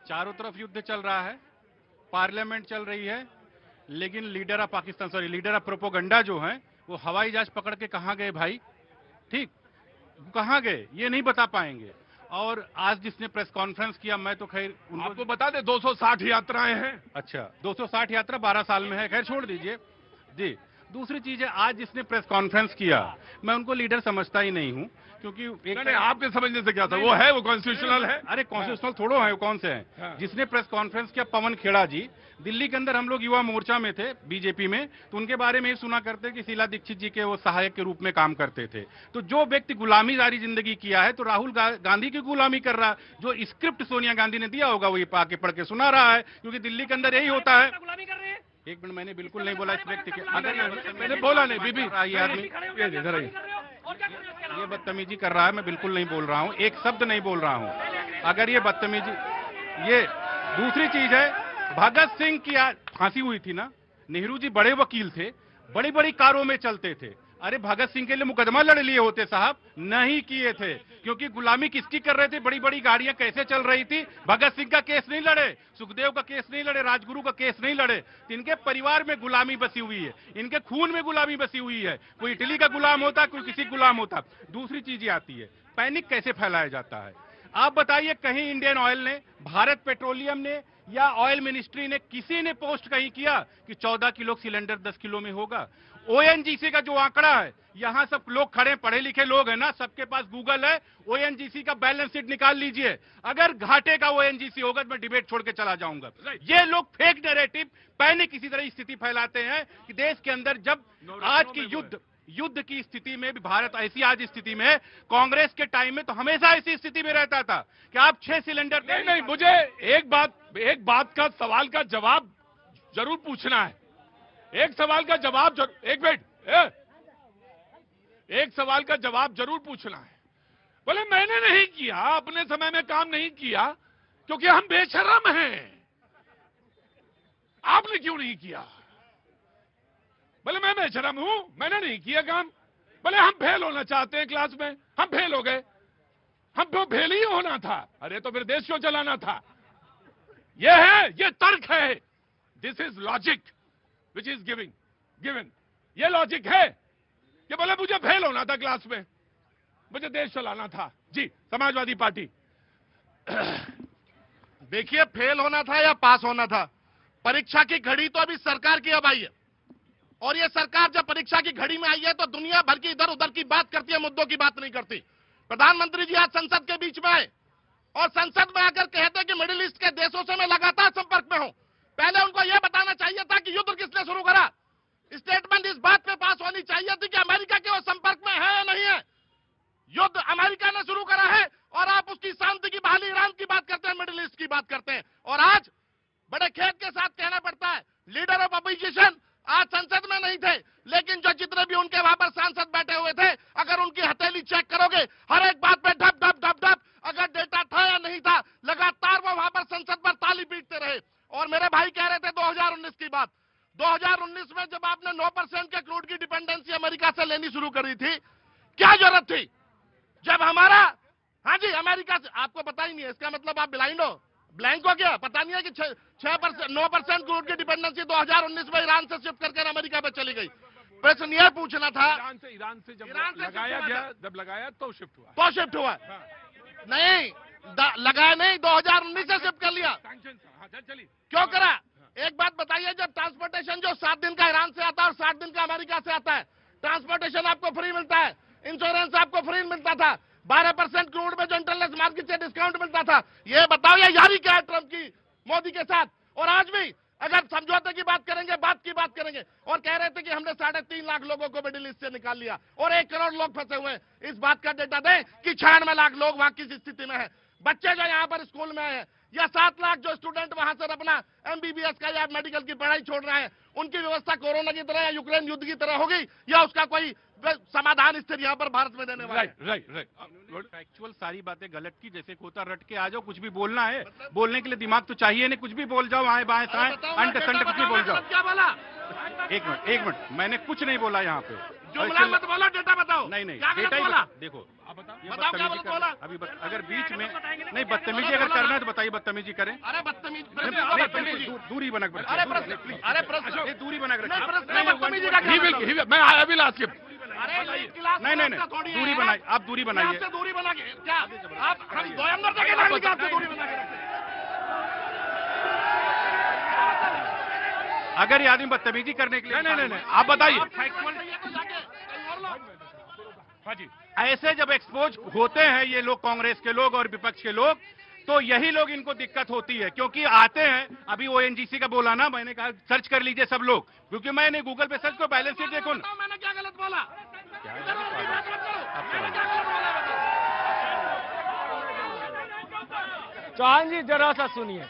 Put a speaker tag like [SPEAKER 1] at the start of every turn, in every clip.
[SPEAKER 1] चारों तरफ युद्ध चल रहा है, पार्लियामेंट चल रही है, लेकिन leader of Pakistan, sorry leader of propaganda जो हैं वो हवाई जहाज पकड़ के कहां गए भाई? ठीक, कहां गए ये नहीं बता पाएंगे। और आज जिसने प्रेस कॉन्फ्रेंस किया, मैं तो खैर
[SPEAKER 2] आपको बता दें 260 यात्राएं हैं।
[SPEAKER 1] अच्छा, 260 यात्रा 12 साल में है, खैर छोड़ दीजिए जी। दूसरी चीज है, आज जिसने प्रेस कॉन्फ्रेंस किया, मैं उनको लीडर समझता ही नहीं हूं, क्योंकि
[SPEAKER 2] नहीं, आपके समझने से क्या था? वो है, वो कॉन्स्टिट्यूशनल है।
[SPEAKER 1] अरे कॉन्स्टिट्यूशनल थोड़ो है, वो कौन से हैं?
[SPEAKER 2] हाँ।
[SPEAKER 1] जिसने प्रेस कॉन्फ्रेंस किया पवन खेड़ा जी, दिल्ली के अंदर हम लोग युवा मोर्चा में थे बीजेपी में, तो उनके बारे में ही सुना करते कि शीला दीक्षित जी के वो सहायक के रूप में काम करते थे। तो जो व्यक्ति गुलामी सारी जिंदगी किया है, तो राहुल गांधी की गुलामी कर रहा है। जो स्क्रिप्ट सोनिया गांधी ने दिया होगा वो ये आके पढ़ के सुना रहा है, क्योंकि दिल्ली के अंदर यही होता है। एक मिनट, मैंने बिल्कुल नहीं बोला इस व्यक्ति के,
[SPEAKER 2] मैंने बोला नहीं बीबी,
[SPEAKER 1] ये आदमी ये बदतमीजी कर रहा है, मैं बिल्कुल नहीं बोल रहा हूँ, एक शब्द नहीं बोल रहा हूँ। अगर ये बदतमीजी, ये दूसरी चीज है, भगत सिंह की आज फांसी हुई थी ना, नेहरू जी बड़े वकील थे, बड़ी बड़ी कारों में चलते थे। अरे भगत सिंह के लिए मुकदमा लड़ लिए होते साहब, नहीं किए थे, क्योंकि गुलामी किसकी कर रहे थे? बड़ी बड़ी गाड़ियां कैसे चल रही थी? भगत सिंह का केस नहीं लड़े, सुखदेव का केस नहीं लड़े, राजगुरु का केस नहीं लड़े। इनके परिवार में गुलामी बसी हुई है, इनके खून में गुलामी बसी हुई है। कोई इटली का गुलाम होता, कोई किसी गुलाम होता। दूसरी चीज आती है, पैनिक कैसे फैलाया जाता है? आप बताइए, कहीं इंडियन ऑयल ने, भारत पेट्रोलियम ने या ऑयल मिनिस्ट्री ने, किसी ने पोस्ट कहीं किया कि 14 किलो सिलेंडर 10 किलो में होगा? ओएनजीसी का जो आंकड़ा है, यहां सब लोग खड़े पढ़े लिखे लोग हैं ना, सबके पास गूगल है, ओएनजीसी का बैलेंस शीट निकाल लीजिए। अगर घाटे का ओएनजीसी होगा तो मैं डिबेट छोड़ के चला जाऊंगा। ये लोग फेक नैरेटिव, पैनिक इसी तरह स्थिति फैलाते हैं कि देश के अंदर जब आज की युद्ध की स्थिति में भी भारत ऐसी आज स्थिति में, कांग्रेस के टाइम में तो हमेशा ऐसी स्थिति में रहता था कि आप 6 सिलेंडर
[SPEAKER 2] नहीं, मुझे एक बात का सवाल का जवाब जरूर पूछना है। एक सवाल का जवाब एक मिनट, एक सवाल का जवाब जरूर पूछना है। बोले मैंने नहीं किया, अपने समय में काम नहीं किया क्योंकि हम बेशरम हैं। आपने क्यों नहीं किया? बोले मैं बेशरम हूं, मैंने नहीं किया काम। बोले हम फेल होना चाहते हैं क्लास में, हम फेल हो गए। हम तो फेल ही होना था। अरे तो फिर देश क्यों चलाना था? ये तर्क है। This is logic which is given. ये लॉजिक है कि बोले मुझे फेल होना था क्लास में, मुझे देश चलाना था। जी, समाजवादी पार्टी।
[SPEAKER 3] देखिए, फेल होना था या पास होना था, परीक्षा की घड़ी तो अभी सरकार की अब आई है। और ये सरकार जब परीक्षा की घड़ी में आई है तो दुनिया भर की इधर उधर की बात करती है, मुद्दों की बात नहीं करती। प्रधानमंत्री जी आज संसद के बीच में आए और संसद में आकर कहते हैं कि मिडिल ईस्ट के देशों से मैं लगातार संपर्क में हूं। पहले उनको यह बताना चाहिए था कि युद्ध किसने शुरू करा। स्टेटमेंट इस बात पे पास होनी चाहिए थी कि अमेरिका के वो संपर्क में है या नहीं है। युद्ध अमेरिका ने शुरू करा है और आप उसकी शांति की बहाली ईरान की बात करते हैं, मिडिल ईस्ट की बात करते हैं। और आज बड़े खेद के साथ कहना पड़ता है, लीडर ऑफ अपोजिशन आज संसद में नहीं थे, लेकिन जो जितने भी उनके वहां पर सांसद बैठे हुए थे, अगर उनकी हथेली चेक करोगे, हर एक बात पे ढप ढप ढप ढप, अगर डेटा था या नहीं था, लगातार वो वहां पर संसद पर ताली पीटते रहे। और मेरे भाई कह रहे थे 2019 की बात, 2019 में जब आपने 9% के क्रूड की डिपेंडेंसी अमेरिका से लेनी शुरू करी थी, क्या जरूरत थी? जब हमारा, हाँ जी, अमेरिका से, आपको पता ही नहीं है, इसका मतलब आप ब्लाइंड हो, ब्लैंक हो गया, पता नहीं है कि 9% क्रूड की डिपेंडेंसी 2019 में ईरान से शिफ्ट करके अमेरिका पे चली गई। प्रश्न यह पूछना था,
[SPEAKER 2] ईरान से जब लगाया गया, जब लगाया तो शिफ्ट हुआ,
[SPEAKER 3] हाँ। नहीं लगाया नहीं, 2019 से शिफ्ट कर लिया। क्यों करा? एक बात बताइए, जब ट्रांसपोर्टेशन जो 7 दिन का ईरान से आता है और 60 दिन का अमेरिका से आता है, ट्रांसपोर्टेशन आपको फ्री मिलता है, इंश्योरेंस आपको फ्री मिलता था, 12% क्रूड में जो इंटरनेशनल मार्केट से डिस्काउंट मिलता था। ये बताओ ये यारी क्या है ट्रंप की मोदी के साथ? और आज भी अगर समझौते की बात करेंगे, बात की बात करेंगे, और कह रहे थे कि हमने 3.5 लाख लोगों को मिडिल ईस्ट से निकाल लिया और 1 करोड़ लोग फंसे हुए हैं। इस बात का डेटा दें कि 96 लाख लोग वहां किस स्थिति में है। बच्चे जो यहाँ पर स्कूल में है, या 7 लाख जो स्टूडेंट वहां से अपना एमबीबीएस का या मेडिकल की पढ़ाई छोड़ रहे हैं, उनकी व्यवस्था कोरोना की तरह या यूक्रेन युद्ध की तरह होगी, या उसका कोई समाधान स्थिति यहाँ पर भारत में देने वाला है?
[SPEAKER 1] राइट। फैक्चुअल सारी बातेट गलत की, जैसे खोता रट के आ जाओ, कुछ भी बोलना है, बोलने के लिए दिमाग तो चाहिए नहीं, कुछ भी बोल जाओ, आए बाएं साएं, अंट संट कुछ भी बोल जाओ।
[SPEAKER 3] क्या बोला?
[SPEAKER 1] एक मिनट, मैंने कुछ नहीं बोला यहाँ पे।
[SPEAKER 3] जुमला मत बोलो, डेटा बताओ।
[SPEAKER 1] नहीं नहीं,
[SPEAKER 3] क्या गलत
[SPEAKER 1] डेटा ही
[SPEAKER 3] बोला?
[SPEAKER 1] देखो, ये
[SPEAKER 3] बताओ क्या
[SPEAKER 1] बदतमीजी
[SPEAKER 3] गलत
[SPEAKER 1] कर-
[SPEAKER 3] बोला?
[SPEAKER 1] अभी अगर बीच में नहीं बदतमीजी अगर करना है तो बताइए, बदतमीजी करें।
[SPEAKER 3] अरे बदतमीज,
[SPEAKER 1] नहीं, दूरी बना के रखिए।
[SPEAKER 3] अरे प्रश्न, अरे प्रश्न,
[SPEAKER 1] नहीं, दूरी बना के
[SPEAKER 3] नहीं,
[SPEAKER 1] रखिए।
[SPEAKER 3] प्रश्न में बदतमीजी का क्या
[SPEAKER 2] He will,
[SPEAKER 3] मतलब?
[SPEAKER 2] he will, I will ask him.
[SPEAKER 3] अरे एक गिलास
[SPEAKER 1] नहीं नहीं
[SPEAKER 3] आपका थोड़ी
[SPEAKER 1] नहीं,
[SPEAKER 3] है।
[SPEAKER 1] दूरी बनाइए, आप दूरी बनाइए।
[SPEAKER 3] आपसे दूरी बना के क्या आप हम दोयम दर्जा के नागरिक आपसे दूरी बना के रखते हैं?
[SPEAKER 1] अगर ये आदमी बदतमीजी करने के लिए
[SPEAKER 2] नहीं, आप बताइए।
[SPEAKER 3] आप फैक्चुअल चाहिए तो जाके कहीं और लो।
[SPEAKER 2] हाँ जी,
[SPEAKER 1] ऐसे जब एक्सपोज होते हैं ये लोग, कांग्रेस के लोग और विपक्ष के लोग, तो यही लोग इनको दिक्कत होती है, क्योंकि आते हैं। अभी ओएनजीसी का बोला ना, मैंने कहा सर्च कर लीजिए सब लोग, क्योंकि मैंने गूगल पे सर्च को बैलेंस शीट देखो ना।
[SPEAKER 3] बताओ मैंने क्या गलत बोला?
[SPEAKER 1] क्या
[SPEAKER 3] इधर उधर की बात मत करो।
[SPEAKER 1] आप
[SPEAKER 3] मैंने क्या गलत बोला बताओ?
[SPEAKER 4] चौहान जी जरा सा सुनिए,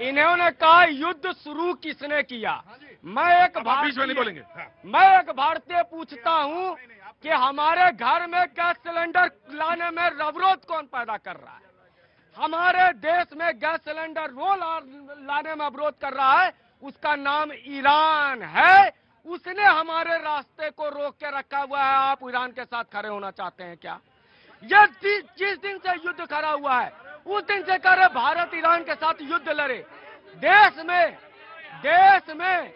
[SPEAKER 4] इन्होंने कहा युद्ध शुरू किसने किया। मैं एक
[SPEAKER 2] अब आप बीच में नहीं बोलेंगे। हाँ।
[SPEAKER 4] मैं एक भारतीय पूछता हूं कि हमारे घर में गैस सिलेंडर लाने में अवरोध कौन पैदा कर रहा है। हमारे देश में गैस सिलेंडर वो लाने में अवरोध कर रहा है, उसका नाम ईरान है। उसने हमारे रास्ते को रोक के रखा हुआ है। आप ईरान के साथ खड़े होना चाहते हैं क्या? ये जिस दिन से युद्ध खड़ा हुआ है उस दिन से कह रहे भारत ईरान के साथ युद्ध लड़े। देश में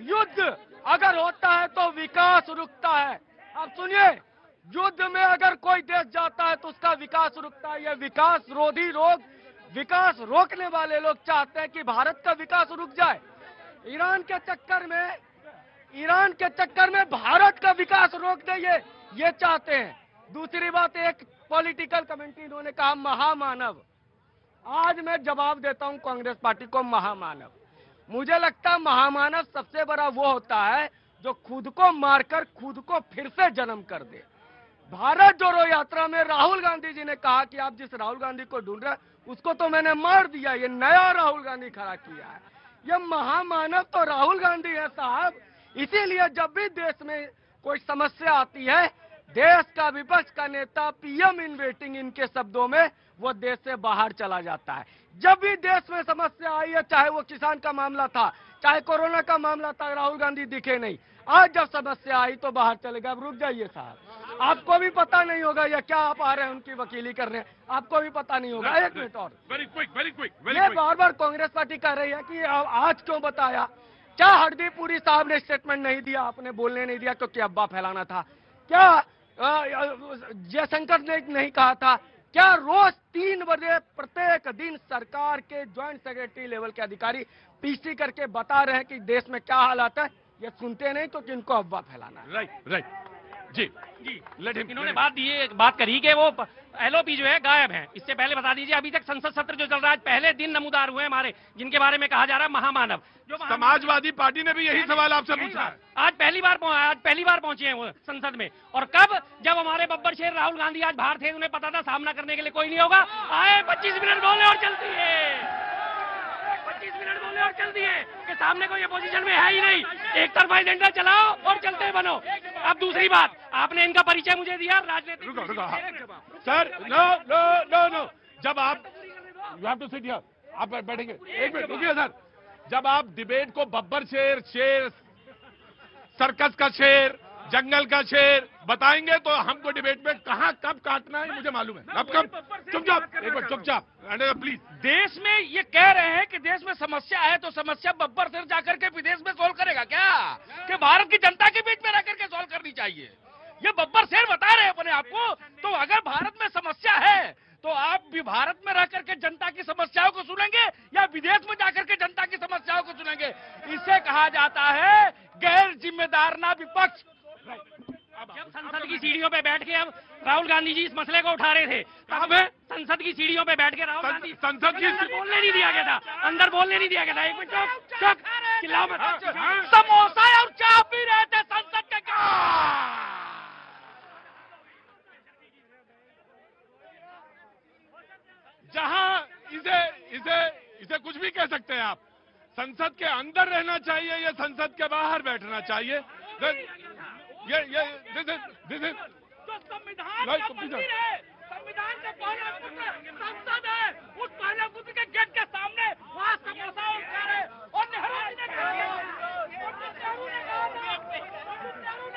[SPEAKER 4] युद्ध अगर होता है तो विकास रुकता है। अब सुनिए, युद्ध में अगर कोई देश जाता है तो उसका विकास रुकता है। ये विकास रोधी लोग, विकास रोकने वाले लोग चाहते हैं कि भारत का विकास रुक जाए। ईरान के चक्कर में भारत का विकास रोक दे, ये चाहते हैं। दूसरी बात, एक पॉलिटिकल कमेंट्री इन्होंने कहा महामानव। आज मैं जवाब देता हूं कांग्रेस पार्टी को, महामानव। मुझे लगता है महामानव सबसे बड़ा वो होता है जो खुद को मारकर खुद को फिर से जन्म कर दे। भारत जोड़ो यात्रा में राहुल गांधी जी ने कहा कि आप जिस राहुल गांधी को ढूंढ रहे हैं उसको तो मैंने मार दिया, ये नया राहुल गांधी खड़ा किया है। ये महामानव तो राहुल गांधी है साहब। इसीलिए जब भी देश में कोई समस्या आती है, देश का विपक्ष का नेता पीएम इन वेटिंग इनके शब्दों में वो देश से बाहर चला जाता है। जब भी देश में समस्या आई है, चाहे वो किसान का मामला था, चाहे कोरोना का मामला था, राहुल गांधी दिखे नहीं। आज जब समस्या आई तो बाहर चले गए। अब रुक जाइए साहब, आपको भी पता नहीं होगा या क्या आप आ रहे हैं उनकी वकीली करने, आपको भी पता नहीं होगा। एक मिनट और,
[SPEAKER 2] वेरी क्विक
[SPEAKER 4] ये बार बार कांग्रेस पार्टी कह रही है कि आज क्यों बताया। क्या हरदीपुरी साहब ने स्टेटमेंट नहीं दिया, आपने बोलने नहीं दिया क्योंकि अब्बा फैलाना था? क्या जयशंकर ने नहीं कहा था? क्या रोज 3 बजे प्रत्येक दिन सरकार के ज्वाइंट सेक्रेटरी लेवल के अधिकारी पीसी करके बता रहे हैं कि देश में क्या हालात है? ये सुनते नहीं तो किनको अफवाह फैलाना है।
[SPEAKER 2] राइट जी लेट हिम।
[SPEAKER 5] इन्होंने बात करी कि वो एलओपी जो है गायब है। इससे पहले बता दीजिए, अभी तक संसद सत्र जो चल रहा है, पहले दिन नमूदार हुए हमारे, जिनके बारे में कहा जा रहा है महामानव। जो
[SPEAKER 2] समाजवादी पार्टी ने भी यही सवाल आपसे पूछा है।
[SPEAKER 5] आज पहली बार पहुंचे हैं वो संसद में। और कब? जब हमारे बब्बर शेर राहुल गांधी आज बाहर थे, उन्हें पता था सामना करने के लिए कोई नहीं होगा। आए 25 मिनट बोले और चल दिए, 25 मिनट बोले और चल दिए कि सामने कोई अपोजिशन में है ही नहीं। एक तरफा एजेंडा चलाओ और चलते बनो। अब दूसरी बात, आपने इनका परिचय मुझे दिया राजनीतिक।
[SPEAKER 2] रुको सर, नो। जब आप you have to sit here, आप बैठेंगे। एक मिनट रुकिए सर। जब आप डिबेट को बब्बर शेर, सर्कस का शेर, जंगल का शेर बताएंगे तो हमको डिबेट में कहां कब काटना है मुझे मालूम है। अब कब? चुपचाप, एक मिनट चुपचाप प्लीज।
[SPEAKER 6] देश में ये कह रहे हैं कि देश में समस्या है तो समस्या बब्बर सिर जाकर के विदेश में सोल्व करेगा क्या? कि भारत की जनता के बीच में रह करके सोल्व करनी चाहिए। ये बब्बर शेर बता रहे हैं अपने आप को। तो अगर भारत में समस्या है तो आप भी भारत में रह करके जनता की समस्याओं को सुनेंगे या विदेश में जाकर के जनता की समस्याओं को सुनेंगे? इसे कहा जाता है गैर जिम्मेदार ना विपक्ष।
[SPEAKER 5] जब संसद की सीढ़ियों पे बैठ के अब राहुल गांधी जी इस मसले को उठा रहे थे, तब संसद की सीढ़ियों पे बैठ के राहुल गांधी
[SPEAKER 2] संसद की
[SPEAKER 5] अंदर बोलने नहीं दिया गया था, अंदर बोलने नहीं दिया गया था। एक मिनट चुप, चिल्लाओ मत।
[SPEAKER 6] समोसा और चाय पी रहे थे संसद के
[SPEAKER 2] जहां इसे कुछ भी कह सकते हैं आप। संसद के अंदर रहना चाहिए या संसद के बाहर बैठना चाहिए? ये दिस इज
[SPEAKER 6] तो संविधान का मंदिर है, संविधान का पहला पुत्र संसद है। उस पहले पुत्र के गेट के सामने वहाँ समोसा और खा रहे और नेहरू जी ने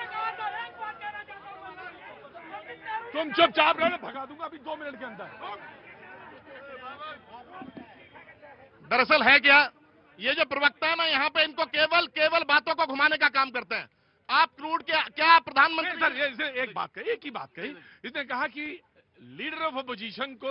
[SPEAKER 6] कहा था, एक बात
[SPEAKER 2] तुम चुपचाप रहो, भगा दूंगा अभी 2 मिनट के अंदर।
[SPEAKER 3] दरअसल है क्या, ये जो प्रवक्ता है ना यहाँ पे, इनको केवल बातों को घुमाने का काम करते हैं। आप क्रूड के क्या प्रधानमंत्री
[SPEAKER 2] सर, ये एक बात कही, एक ही बात कही। इसने कहा कि लीडर ऑफ अपोजिशन को